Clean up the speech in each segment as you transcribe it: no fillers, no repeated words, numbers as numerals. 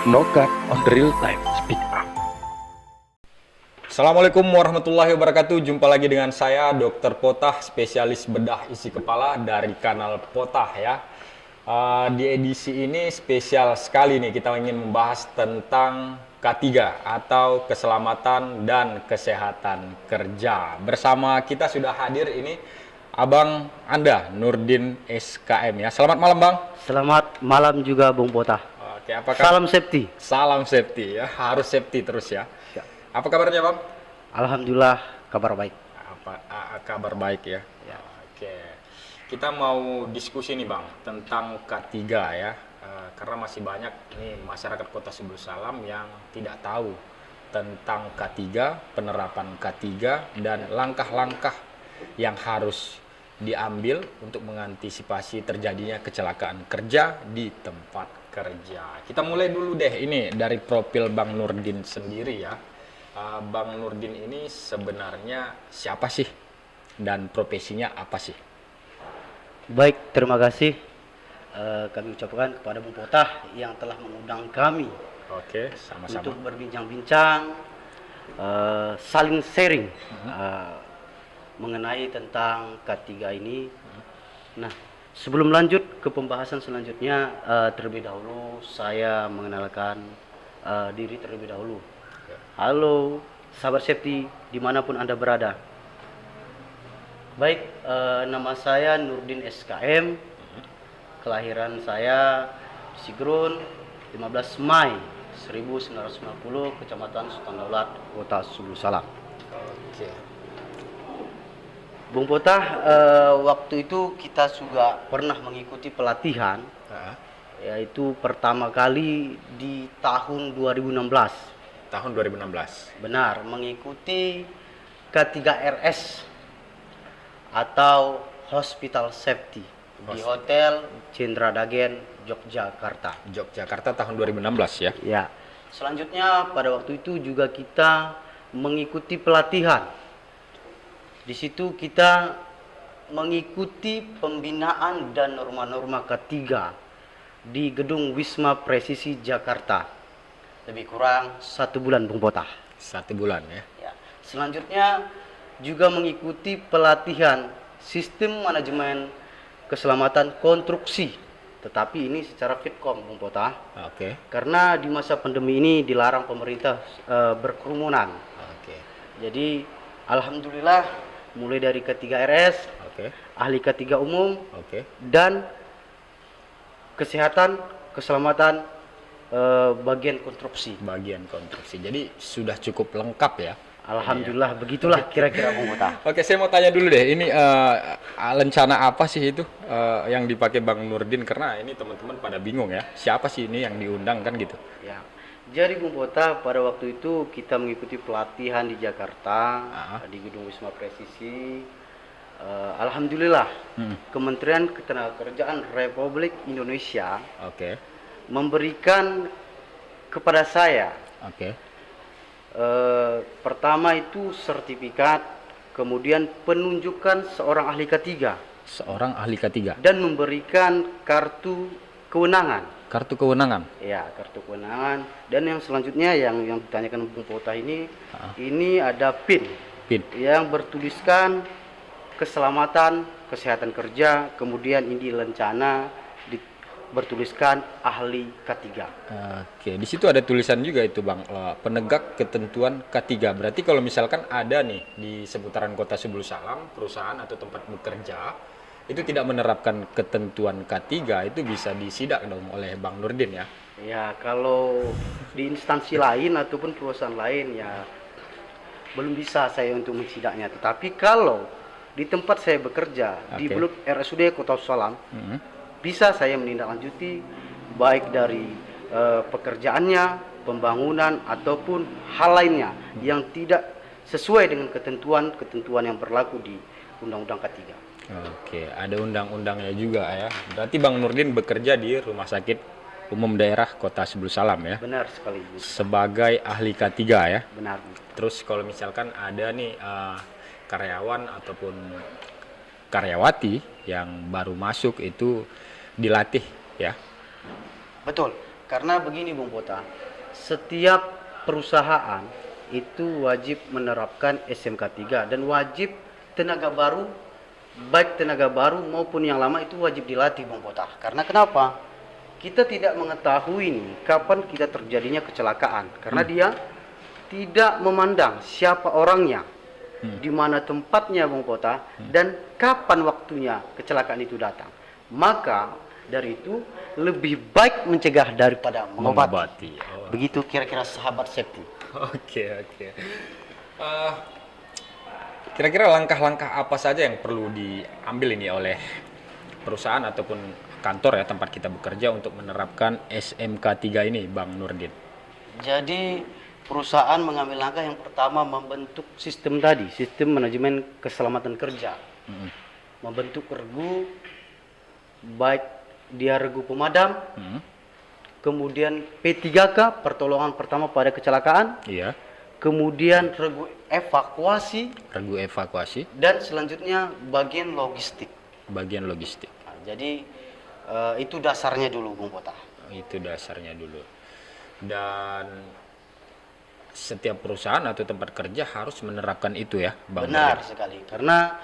Nokat on real time speak up. Assalamualaikum warahmatullahi wabarakatuh. Jumpa lagi dengan saya Dr. Potah, spesialis bedah isi kepala dari kanal Potah ya. Di edisi ini spesial sekali nih, kita ingin membahas tentang K3 atau keselamatan dan kesehatan kerja. Bersama kita sudah hadir ini Abang Anda, Nurdin SKM ya. Selamat malam Bang. Selamat malam juga Bung Potah. Oke, apakah Salam safety. Salam safety ya, harus safety terus ya. Ya. Apa kabarnya Bang? Alhamdulillah kabar baik. Kabar baik ya. Ya. Oke. Kita mau diskusi nih Bang tentang K3 ya. Karena masih banyak nih masyarakat Kota Sebul Salam yang tidak tahu tentang K3, penerapan K3 dan langkah-langkah yang harus diambil untuk mengantisipasi terjadinya kecelakaan kerja di tempat kerja. Kita mulai dulu deh ini dari profil Bang Nurdin sendiri ya. Bang Nurdin ini sebenarnya siapa sih dan profesinya apa sih? Baik, terima kasih kami ucapkan kepada Bung Potah yang telah mengundang kami Oke, sama-sama. untuk berbincang-bincang, saling sharing mengenai tentang K3 ini. Nah, sebelum lanjut ke pembahasan selanjutnya, terlebih dahulu saya mengenalkan diri terlebih dahulu. Halo, sahabat safety dimanapun Anda berada. Baik, nama saya Nurdin SKM. Kelahiran saya di Sigrun 15 Mei 1990, Kecamatan Sultan Daulat, Kota Sebul Salam. Oke. Bung Potah, waktu itu kita juga pernah mengikuti pelatihan, yaitu pertama kali di tahun 2016. Tahun 2016. Benar, mengikuti K3RS atau Hospital Safety di Hotel Cendra Dagen, Yogyakarta. Yogyakarta tahun 2016 ya. Ya. Selanjutnya pada waktu itu juga kita mengikuti pelatihan. Di situ kita mengikuti pembinaan dan norma-norma K3 di Gedung Wisma Presisi Jakarta. Lebih kurang 1 bulan Bung Potah. 1 bulan ya. Ya. Selanjutnya juga mengikuti pelatihan sistem manajemen keselamatan konstruksi. Tetapi ini secara fitkom Bung Potah. Oke. Karena di masa pandemi ini dilarang pemerintah berkerumunan. Oke. Jadi alhamdulillah mulai dari K3RS, ahli K3 umum, dan kesehatan, keselamatan bagian konstruksi. Bagian konstruksi. Jadi sudah cukup lengkap ya. Alhamdulillah, begitulah kira-kira Bung Potah. Oke, saya mau tanya dulu deh. Ini lencana apa sih itu yang dipakai Bang Nurdin? Karena ini teman-teman pada bingung ya. Siapa sih ini yang diundang kan gitu? Ya. Jadi Bung Potah, pada waktu itu kita mengikuti pelatihan di Jakarta, di Gedung Wisma Presisi. Alhamdulillah, Kementerian Ketenagakerjaan Republik Indonesia memberikan kepada saya pertama itu sertifikat, kemudian penunjukan seorang ahli K3. Seorang ahli K3. Dan memberikan kartu kewenangan. Kartu kewenangan. Ya, kartu kewenangan. Dan yang selanjutnya yang ditanyakan Bung Potah ini ada PIN. Yang bertuliskan keselamatan, kesehatan kerja, kemudian ini lencana bertuliskan ahli K3. Oke, di situ ada tulisan juga itu Bang, penegak ketentuan K3. Berarti kalau misalkan ada nih di seputaran Kota Sebul Salam, perusahaan atau tempat bekerja itu tidak menerapkan ketentuan K3, itu bisa disidak dong oleh Bang Nurdin ya? Ya, kalau di instansi lain ataupun perusahaan lain ya belum bisa saya untuk mensidaknya. Tetapi kalau di tempat saya bekerja di blok RSUD Kota Salam, bisa saya menindaklanjuti baik dari pekerjaannya, pembangunan ataupun hal lainnya yang tidak sesuai dengan ketentuan yang berlaku di Undang-Undang K3. Oke, ada undang-undangnya juga ya. Berarti Bang Nurdin bekerja di Rumah Sakit Umum Daerah Kota Sebul Salam ya? Benar sekali. Sebagai ahli K3 ya? Benar. Terus kalau misalkan ada nih karyawan ataupun karyawati yang baru masuk itu dilatih ya? Betul. Karena begini Bung Pota, setiap perusahaan itu wajib menerapkan SMK 3 dan wajib tenaga baru, baik tenaga baru maupun yang lama itu wajib dilatih Bung Pota. Karena kenapa? Kita tidak mengetahui nih kapan kita terjadinya kecelakaan. Karena dia tidak memandang siapa orangnya, di mana tempatnya Bung Pota, dan kapan waktunya kecelakaan itu datang. Maka dari itu lebih baik mencegah daripada mengobati. Oh. Begitu kira-kira sahabat safety. Oke. Kira-kira langkah-langkah apa saja yang perlu diambil ini oleh perusahaan ataupun kantor ya tempat kita bekerja untuk menerapkan SMK 3 ini, Bang Nurdin? Jadi perusahaan mengambil langkah yang pertama membentuk sistem tadi, sistem manajemen keselamatan kerja. Membentuk regu, baik dia regu pemadam, kemudian P3K, pertolongan pertama pada kecelakaan, Iya. kemudian regu evakuasi, dan selanjutnya bagian logistik. Nah, jadi itu dasarnya dulu Bung Pota. Itu dasarnya dulu. Dan setiap perusahaan atau tempat kerja harus menerapkan itu ya, Bang. Benar Nurdin? sekali. Karena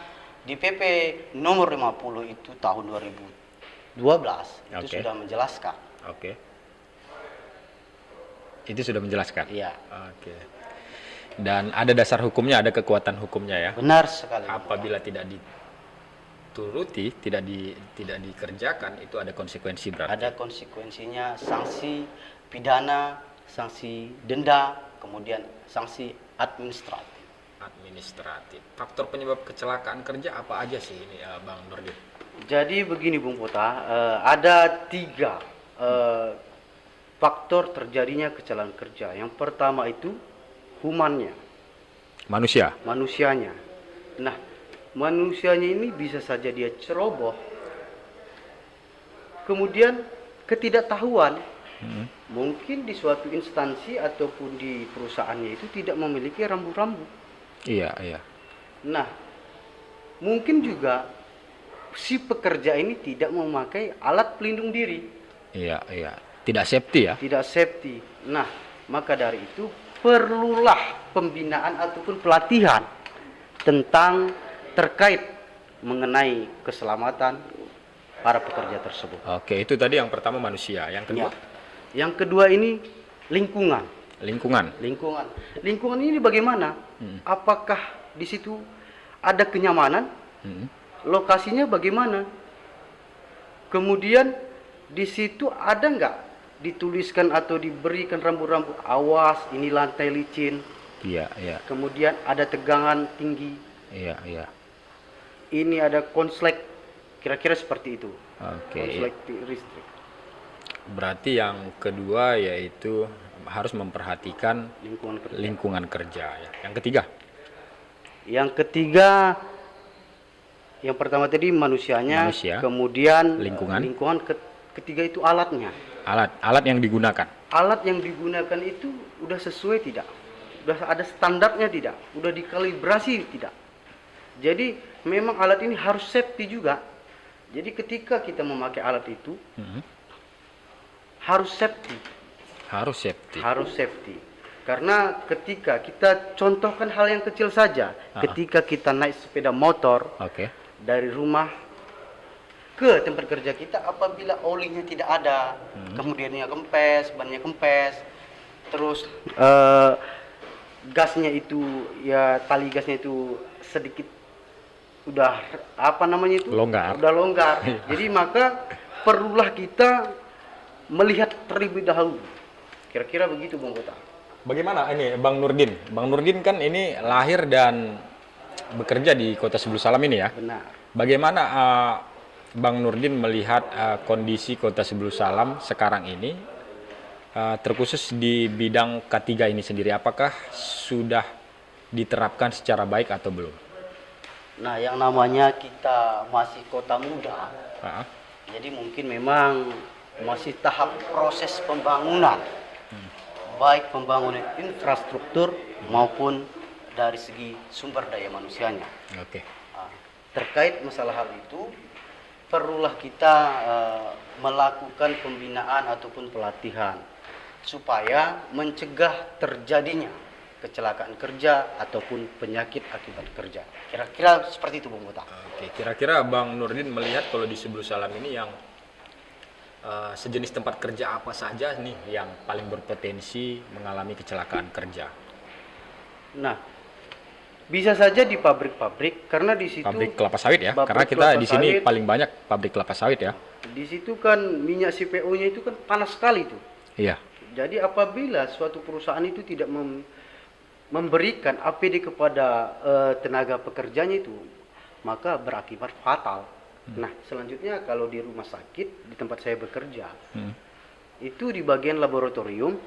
di PP nomor 50 itu tahun 2012 itu Oke. sudah menjelaskan. Oke. Itu sudah menjelaskan. Iya. Oke. Dan ada dasar hukumnya, ada kekuatan hukumnya ya. Benar sekali. Bung Pota. Apabila tidak dituruti, tidak dikerjakan, itu ada konsekuensi berarti. Ada konsekuensinya, sanksi pidana, sanksi denda, kemudian sanksi administratif. Faktor penyebab kecelakaan kerja apa aja sih ini, Bang Nurdin? Jadi begini Bung Pota, ada 3 faktor terjadinya kecelakaan kerja. Yang pertama itu humannya, manusianya. Nah, manusianya ini bisa saja dia ceroboh, kemudian ketidaktahuan. Mungkin di suatu instansi ataupun di perusahaannya itu tidak memiliki rambu-rambu. Iya. Nah, mungkin juga si pekerja ini tidak memakai alat pelindung diri, Iya. Tidak safety ya? tidak safety. Nah, maka dari itu perlulah pembinaan ataupun pelatihan tentang terkait mengenai keselamatan para pekerja tersebut. Oke, itu tadi yang pertama manusia. Yang kedua? Ya. Yang kedua ini lingkungan. Lingkungan. Lingkungan ini bagaimana? Apakah di situ ada kenyamanan? Lokasinya bagaimana? Kemudian di situ ada nggak dituliskan atau diberikan rambu-rambu awas ini lantai licin? Iya. Kemudian ada tegangan tinggi. Iya. Ini ada konslek, kira-kira seperti itu. Oke. Konslek listrik. Berarti yang kedua yaitu harus memperhatikan Lingkungan kerja. lingkungan kerja ya. Yang ketiga? Yang ketiga, yang pertama tadi manusianya, Manusia. kemudian Lingkungan. Ketiga itu alatnya. Alat yang digunakan. Alat yang digunakan itu udah sesuai tidak? Udah ada standarnya tidak? Udah dikalibrasi tidak? Jadi memang alat ini harus safety juga. Jadi ketika kita memakai alat itu harus safety. Harus safety. Karena ketika kita contohkan hal yang kecil saja, ketika kita naik sepeda motor Oke. dari rumah ke tempat kerja kita, apabila olinya tidak ada, kemudiannya kempes, bannya kempes, terus gasnya itu ya tali gasnya itu sedikit udah Longgar. udah longgar. Jadi maka perlulah kita melihat terlebih dahulu. Kira-kira begitu Bung Kota. Bagaimana ini Bang Nurdin? Bang Nurdin kan ini lahir dan bekerja di Kota Sebulu Salam ini ya. Benar. Bagaimana Bang Nurdin melihat kondisi Kota Sebulu Salam sekarang ini, terkhusus di bidang K3 ini sendiri, apakah sudah diterapkan secara baik atau belum? Nah, yang namanya kita masih kota muda, jadi mungkin memang masih tahap proses pembangunan, baik pembangunan infrastruktur maupun dari segi sumber daya manusianya. Oke. Terkait masalah hal itu, perlulah kita melakukan pembinaan ataupun pelatihan supaya mencegah terjadinya kecelakaan kerja ataupun penyakit akibat kerja. Kira-kira seperti itu, Bung Bota. Oke, kira-kira Bang Nurdin melihat kalau di Sebelum Salam ini yang sejenis tempat kerja apa saja nih yang paling berpotensi mengalami kecelakaan kerja? Nah, bisa saja di pabrik-pabrik karena di situ Pabrik kelapa sawit ya, pabrik karena kita kelapa di sini sawit. paling banyak pabrik kelapa sawit ya. Di situ kan minyak CPO-nya itu kan panas sekali tuh. Iya. Jadi apabila suatu perusahaan itu tidak memberikan APD kepada tenaga pekerjanya itu, maka berakibat fatal. Nah, selanjutnya kalau di rumah sakit di tempat saya bekerja, itu di bagian laboratorium,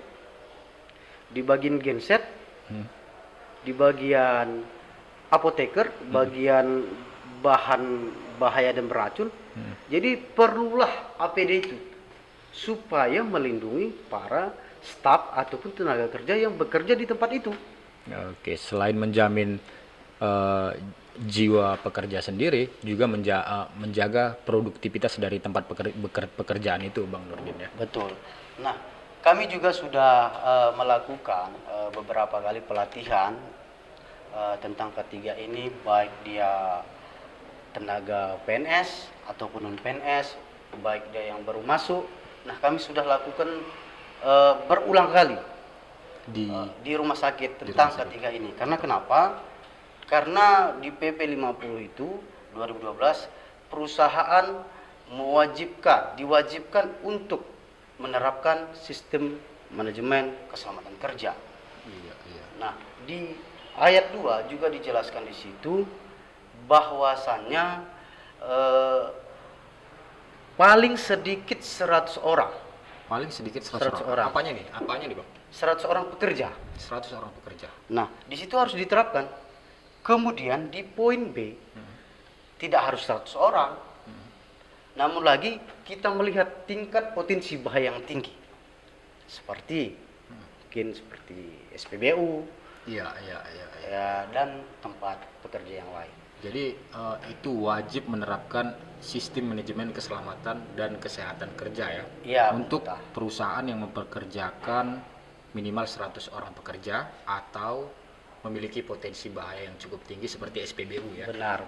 di bagian genset, di bagian apoteker, bagian bahan bahaya dan beracun. Jadi perlulah APD itu supaya melindungi para staf ataupun tenaga kerja yang bekerja di tempat itu. Oke, selain menjamin jiwa pekerja sendiri, juga menjaga produktivitas dari tempat pekerjaan itu, Bang Nurdin ya. Betul. Nah, kami juga sudah melakukan beberapa kali pelatihan tentang ketiga ini, baik dia tenaga PNS ataupun non PNS, baik dia yang baru masuk. Nah, kami sudah lakukan berulang kali di rumah sakit tentang ketiga ini. Karena kenapa? Karena di PP 50 itu 2012 perusahaan diwajibkan untuk menerapkan sistem manajemen keselamatan kerja. Nah, di ayat 2 juga dijelaskan di situ bahwasannya paling sedikit 100 orang. Paling sedikit 100 100 orang. Apanya nih, Bang? 100 orang pekerja. 100 orang pekerja. Nah, di situ harus diterapkan. Kemudian di poin B tidak harus 100 orang. Namun lagi kita melihat tingkat potensi bahaya yang tinggi. Seperti mungkin seperti SPBU. Iya. Ya, dan tempat pekerja yang lain. Jadi itu wajib menerapkan sistem manajemen keselamatan dan kesehatan kerja ya. Iya, untuk betul. perusahaan yang mempekerjakan minimal 100 orang pekerja atau memiliki potensi bahaya yang cukup tinggi seperti SPBU ya. Benar.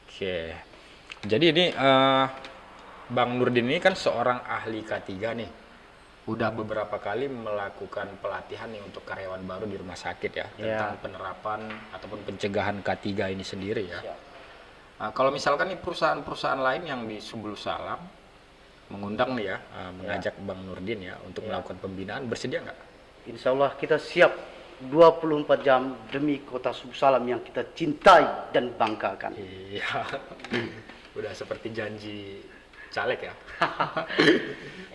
Oke. Jadi ini Bang Nurdin ini kan seorang ahli K3 nih. Udah beberapa kali melakukan pelatihan nih untuk karyawan baru di rumah sakit ya, tentang penerapan ataupun pencegahan K3 ini sendiri ya. Nah, kalau misalkan nih perusahaan-perusahaan lain yang di Sebelum Salam mengundang nih ya, mengajak Bang Nurdin ya untuk melakukan pembinaan, bersedia nggak? Insya Allah kita siap 24 jam demi kota Sebelum Salam yang kita cintai dan banggakan. Iya. Udah seperti janji caleg ya.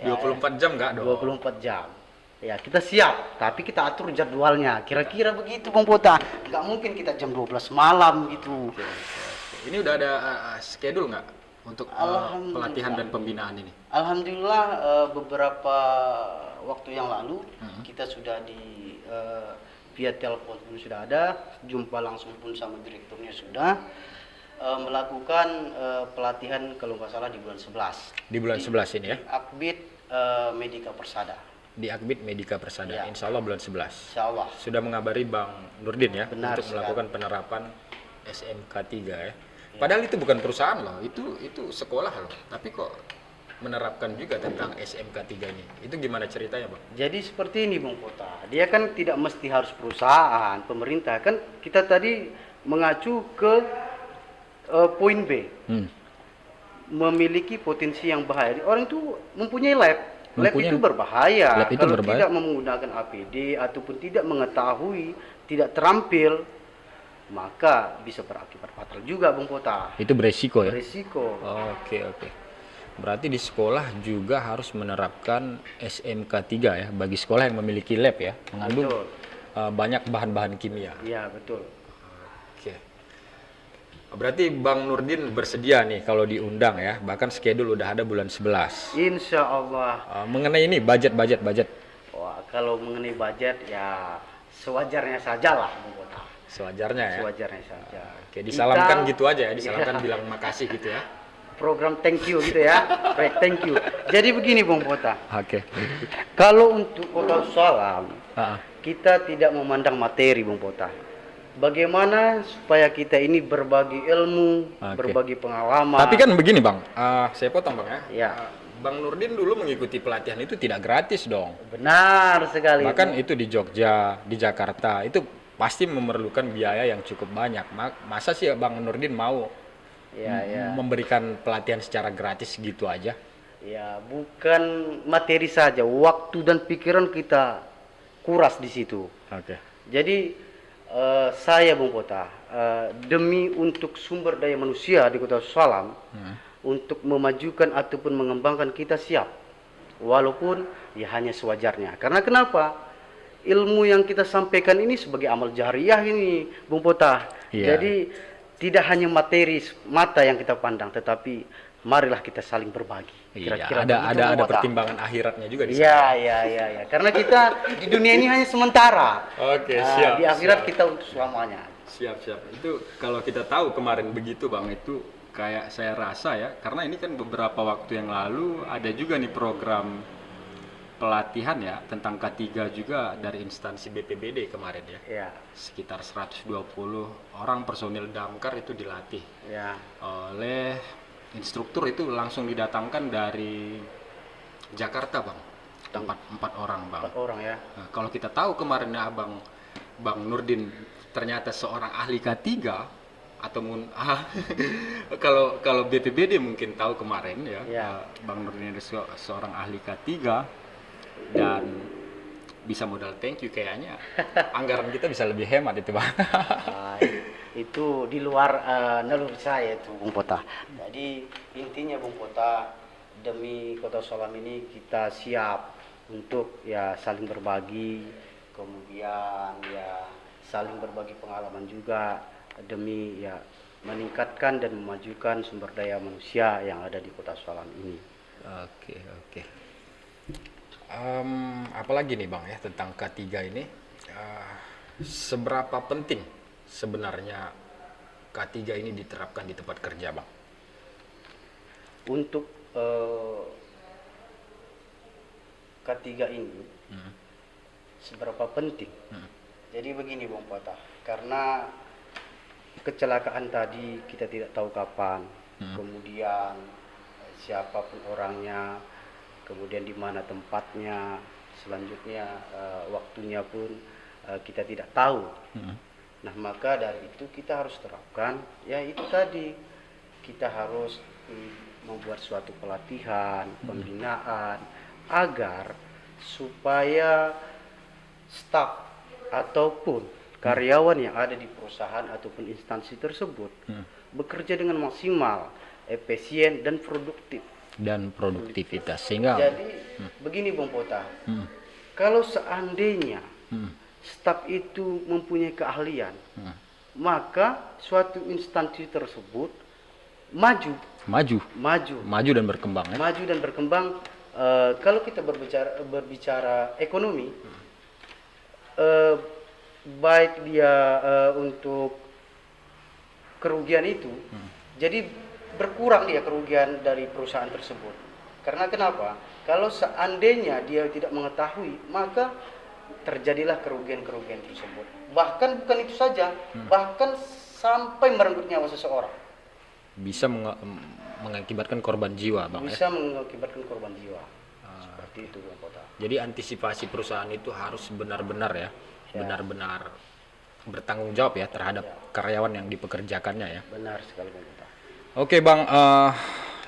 24 jam nggak dong? 24 jam. Ya, kita siap, tapi kita atur jadwalnya. Kira-kira begitu, Bang Pota. Nggak mungkin kita jam 12 malam gitu. Oke. Ini udah ada schedule nggak untuk pelatihan dan pembinaan ini? Alhamdulillah beberapa waktu yang lalu kita sudah via telepon pun sudah ada, jumpa langsung pun sama direkturnya sudah melakukan pelatihan kalau nggak salah di bulan 11. Di bulan 11 ini ya? Di Akbid Medika Persada. Di Akbid Medika Persada, Ya. insya Allah bulan 11. Insya Allah. Sudah mengabari Bang Nurdin ya, Benar untuk sekali. melakukan penerapan SMK 3 ya. Padahal itu bukan perusahaan loh, itu sekolah loh. Tapi kok menerapkan juga tentang SMK 3 ini. Itu gimana ceritanya, Bang? Jadi seperti ini, Bung Kota. Dia kan tidak mesti harus perusahaan, pemerintah. Kan kita tadi mengacu ke poin B. Memiliki potensi yang bahaya. Orang itu mempunyai lab. Lab itu berbahaya. Lab itu kalau berbahaya. tidak menggunakan APD ataupun tidak mengetahui, tidak terampil, maka bisa berakibat fatal juga, Bung Kota. Itu beresiko ya? Berisiko. Oke. Berarti di sekolah juga harus menerapkan SMK 3 ya, bagi sekolah yang memiliki lab ya, mengandung Betul. banyak bahan-bahan kimia. Iya, betul. Oke. Berarti Bang Nurdin bersedia nih kalau diundang ya, bahkan schedule udah ada bulan 11. Insya Allah. Mengenai ini budget. Wah, kalau mengenai budget ya sewajarnya saja lah, Bung Kota. Sewajarnya ya. Sewajarnya saja. Oke, disalamkan Kita- gitu aja ya, disalamkan bilang makasih gitu ya. program thank you gitu ya, proyek thank you. Jadi begini Bung Pota, Oke. kalau untuk Kota Salam Ah, kita tidak memandang materi Bung Pota. Bagaimana supaya kita ini berbagi ilmu, Oke. berbagi pengalaman. Tapi kan begini bang, saya potong bang ya. Ya. Bang Nurdin dulu mengikuti pelatihan itu tidak gratis dong. Benar sekali. Bahkan itu di Jogja, di Jakarta, itu pasti memerlukan biaya yang cukup banyak. Masa sih Bang Nurdin mau Ya. memberikan pelatihan secara gratis gitu aja? Ya, bukan materi saja, waktu dan pikiran kita kuras di situ. Oke. Jadi saya Bung Pota, demi untuk sumber daya manusia di Kota Salam, untuk memajukan ataupun mengembangkan kita siap, walaupun ya hanya sewajarnya. Karena kenapa? Ilmu yang kita sampaikan ini sebagai amal jariah ini, Bung Pota. Iya. Jadi tidak hanya materi mata yang kita pandang, tetapi marilah kita saling berbagi. Iya, Kira-kira begitu, ada Bung Pota. pertimbangan akhiratnya juga di Iya, sana. iya. Karena kita di dunia ini hanya sementara. Oke, Nah, siap. di akhirat siap. kita untuk selamanya. Siap. Itu kalau kita tahu kemarin begitu Bang, itu kayak saya rasa ya, karena ini kan beberapa waktu yang lalu ada juga nih program pelatihan ya tentang K3 juga dari instansi BPBD kemarin ya. Ya, Sekitar 120 orang personil damkar itu dilatih ya. oleh instruktur, itu langsung didatangkan dari Jakarta Bang. Empat orang Bang. 4 orang ya. Nah, kalau kita tahu kemarin ya Bang Nurdin ternyata seorang ahli K3 atau kalau BPBD mungkin tahu kemarin ya, Ya. Bang Nurdin itu seorang ahli K3 dan bisa modal thank you, kayaknya anggaran kita bisa lebih hemat itu Bang. Nah, itu di luar naluri saya itu Bung Pota. Jadi intinya Bung Pota, demi Kota Salam ini kita siap untuk ya saling berbagi, kemudian ya saling berbagi pengalaman juga demi ya meningkatkan dan memajukan sumber daya manusia yang ada di Kota Salam ini. Oke. Apalagi nih Bang ya tentang K3 ini, seberapa penting sebenarnya K3 ini diterapkan di tempat kerja Bang? Untuk K3 ini seberapa penting? Jadi begini Bung Pota, karena kecelakaan tadi kita tidak tahu kapan, kemudian siapapun orangnya, kemudian di mana tempatnya, selanjutnya waktunya pun kita tidak tahu. Nah, maka dari itu kita harus terapkan, ya itu tadi, kita harus membuat suatu pelatihan, pembinaan, agar supaya staf ataupun karyawan yang ada di perusahaan ataupun instansi tersebut bekerja dengan maksimal, efisien dan produktif. Dan produktivitas, sehingga Jadi begini Bung Pota, kalau seandainya staf itu mempunyai keahlian, maka suatu instansi tersebut maju maju dan berkembang ya. maju dan berkembang. Kalau kita berbicara ekonomi, baik dia untuk kerugian itu, jadi berkurang dia kerugian dari perusahaan tersebut. Karena kenapa? Kalau seandainya dia tidak mengetahui, maka terjadilah kerugian-kerugian tersebut. Bahkan bukan itu saja, bahkan sampai merenggut nyawa seseorang. Bisa mengakibatkan korban jiwa Bang ya. Bisa mengakibatkan korban jiwa. Seperti itu Bung Kota. Jadi antisipasi perusahaan itu harus benar-benar ya, benar-benar bertanggung jawab ya terhadap karyawan yang dipekerjakannya ya. Benar sekali Bung Kota. Oke Bang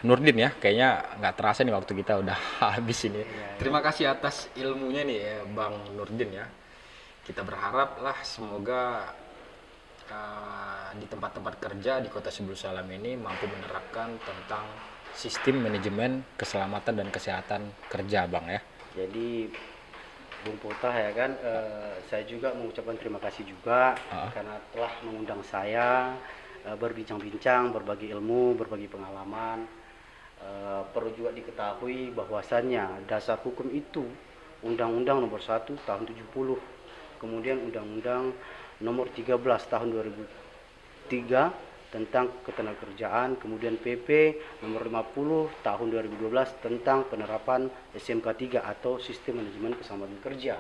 Nurdin ya, kayaknya nggak terasa nih waktu kita udah habis ini. Terima kasih atas ilmunya nih ya Bang Nurdin ya. Kita berharap lah semoga di tempat-tempat kerja di Kota Sebul Salam ini mampu menerapkan tentang sistem manajemen keselamatan dan kesehatan kerja Bang ya. Jadi Bung Pota ya kan, saya juga mengucapkan terima kasih juga karena telah mengundang saya berbincang-bincang, berbagi ilmu, berbagi pengalaman. Perlu juga diketahui bahwasannya dasar hukum itu Undang-Undang Nomor 1 Tahun 70, kemudian Undang-Undang Nomor 13 Tahun 2003 tentang ketenagakerjaan, kemudian PP nomor 50 tahun 2012 tentang penerapan SMK 3 atau Sistem Manajemen Keselamatan Kerja.